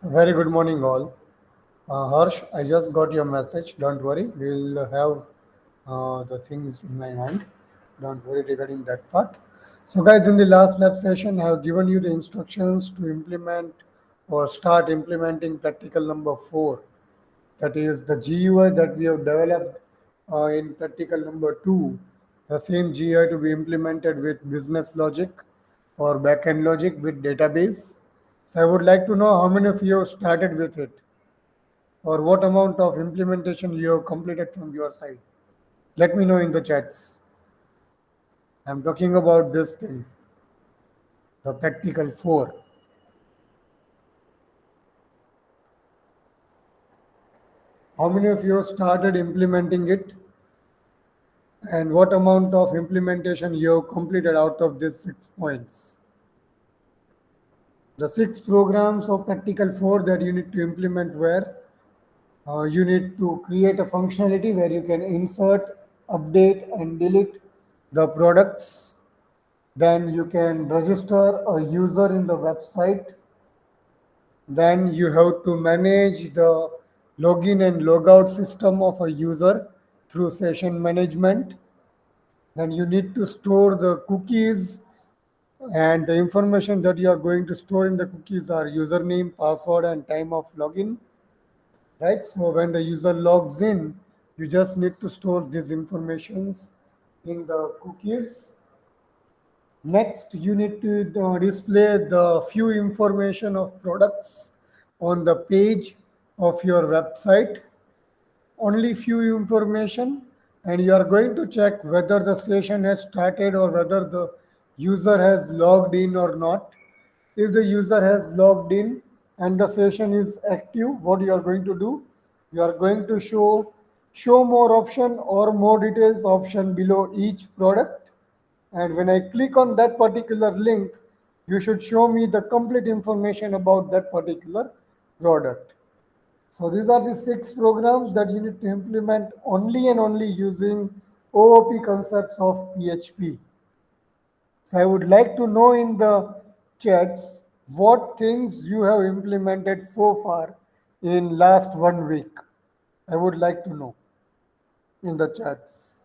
Very good morning, all. Harsh, I just got your message. Don't worry, we'll have the things in my mind. Don't worry regarding that part. So, guys, in the last lab session, I have given you the instructions to implement or start implementing practical number 4. That is the GUI that we have developed in practical number 2. The same GUI to be implemented with business logic or backend logic with database. So, I would like to know how many of you have started with it or what amount of implementation you have completed from your side. Let me know in the chats. I'm talking about this thing, the practical 4. How many of you have started implementing it and what amount of implementation you have completed out of these 6 points? The 6 programs of practical 4 that you need to implement were you need to create a functionality where you can insert, update, and delete the products. Then you can register a user in the website. Then you have to manage the login and logout system of a user through session management. Then you need to store the cookies, and the information that you are going to store in the cookies are username, password, and time of login. Right? So when the user logs in, you just need to store these informations in the cookies. Next, you need to display the few information of products on the page of your website. Only few information, and you are going to check whether the session has started or whether the user has logged in or not. If the user has logged in and the session is active, what you are going to do, you are going to show more option or more details option below each product, and when I click on that particular link, you should show me the complete information about that particular product. So these are the 6 programs that you need to implement only and only using OOP concepts of PHP. So I would like to know in the chats what things you have implemented so far in last 1 week. I would like to know in the chats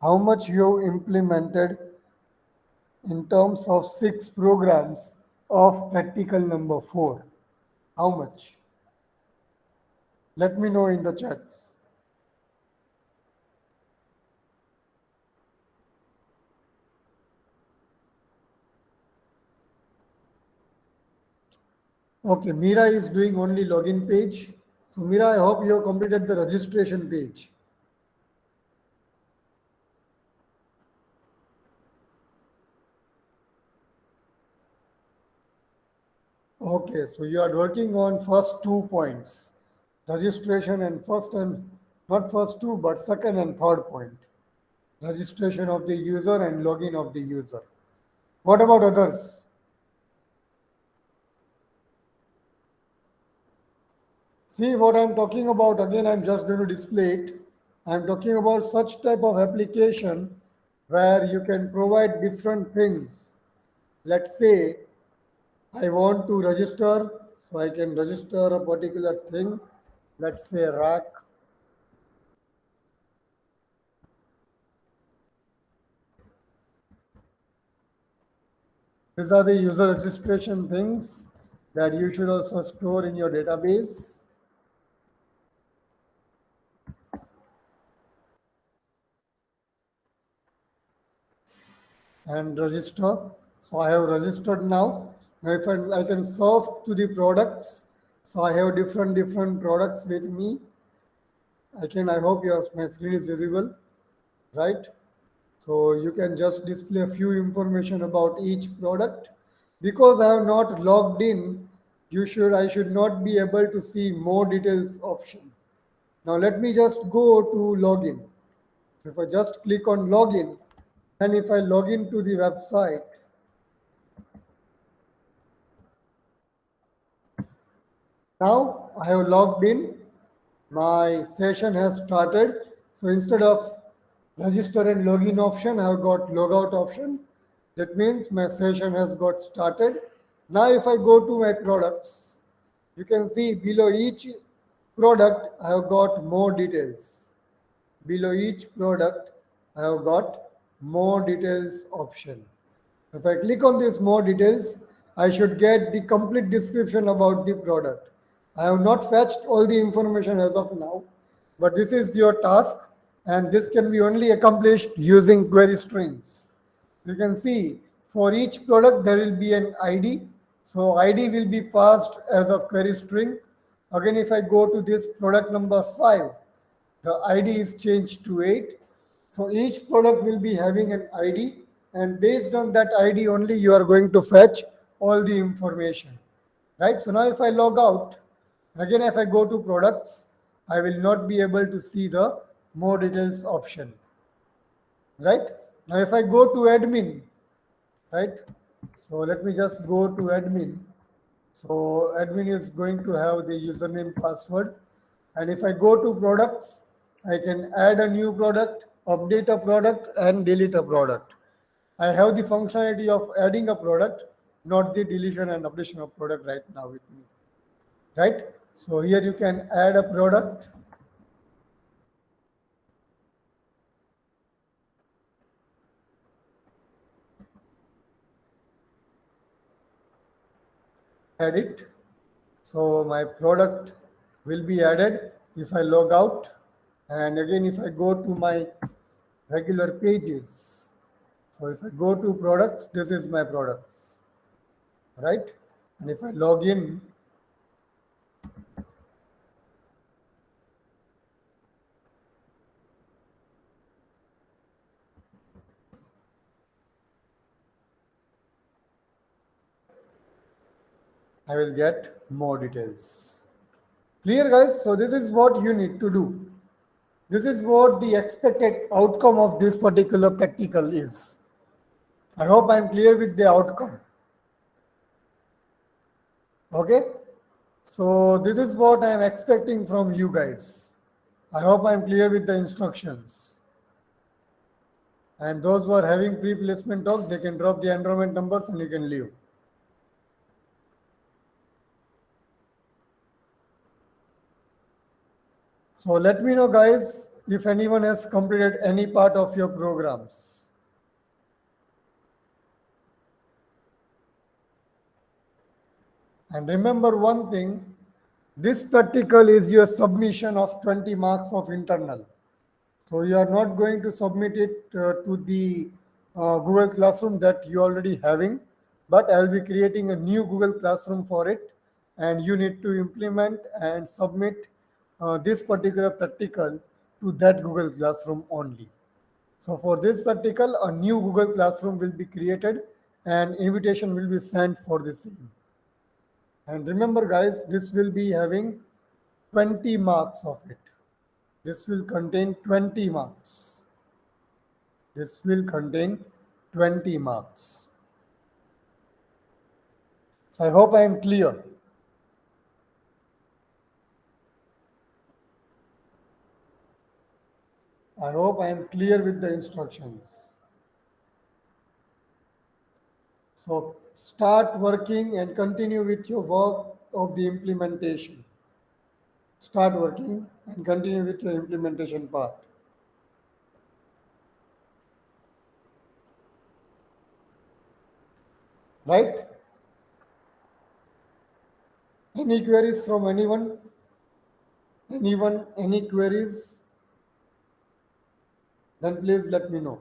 how much you have implemented in terms of 6 programs of practical number 4. How much? Let me know in the chats. Okay, Mira is doing only login page. So Mira, I hope you have completed the registration page. Okay, so you are working on first 2 points, registration and first and not first two, but second and third point, registration of the user and login of the user. What about others? See what I'm talking about. Again, I'm just going to display it. I'm talking about such type of application where you can provide different things. Let's say I want to register, so I can register a particular thing. Let's say rack. These are the user registration things that you should also store in your database and register. So I have registered now. Now if I can serve to the products. So I have different products with me. I hope my screen is visible, right? So you can just display a few information about each product. Because I have not logged in, I should not be able to see more details option. Now let me just go to login. If I just click on login, and if I log into the website, now I have logged in. My session has started. So instead of register and login option, I have got logout option. That means my session has got started. Now if I go to my products, you can see below each product I have got more details. Below each product I have got more details option. If I click on this more details, I should get the complete description about the product. I have not fetched all the information as of now, but this is your task and this can be only accomplished using query strings. You can see for each product there will be an ID. So ID will be passed as a query string. Again, if I go to this product number 5, the ID is changed to 8. So each product will be having an ID, and based on that ID only you are going to fetch all the information. Right? So now if I log out, again if I go to products, I will not be able to see the more details option. Right? Now if I go to admin, right? So let me just go to admin. So admin is going to have the username password. And if I go to products, I can add a new product, update a product and delete a product. I have the functionality of adding a product, not the deletion and updation of product right now with me. Right? So here you can add a product, add it. So my product will be added if I log out. And again, if I go to my regular pages, so if I go to products, this is my products, right? And if I log in, I will get more details. Clear, guys? So this is what you need to do. This is what the expected outcome of this particular practical is. I hope I'm clear with the outcome. Okay? So this is what I'm expecting from you guys. I hope I'm clear with the instructions. And those who are having pre-placement talk, they can drop the enrollment numbers and you can leave. So let me know, guys, if anyone has completed any part of your programs. And remember one thing, this practical is your submission of 20 marks of internal. So you are not going to submit it to the Google Classroom that you already having, but I'll be creating a new Google Classroom for it, and you need to implement and submit this particular practical to that Google Classroom only. So for this practical, a new Google Classroom will be created and invitation will be sent for the same. And remember guys, this will be having 20 marks of it. This will contain 20 marks. This will contain 20 marks. So I hope I am clear. I hope I am clear with the instructions. So start working and continue with your work of the implementation. Start working and continue with your implementation part. Right? Any queries from anyone? Anyone? Any queries? Then please let me know.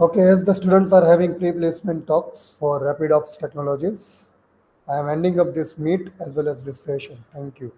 Okay, as the students are having pre-placement talks for Rapid Ops Technologies, I am ending up this meet as well as this session. Thank you.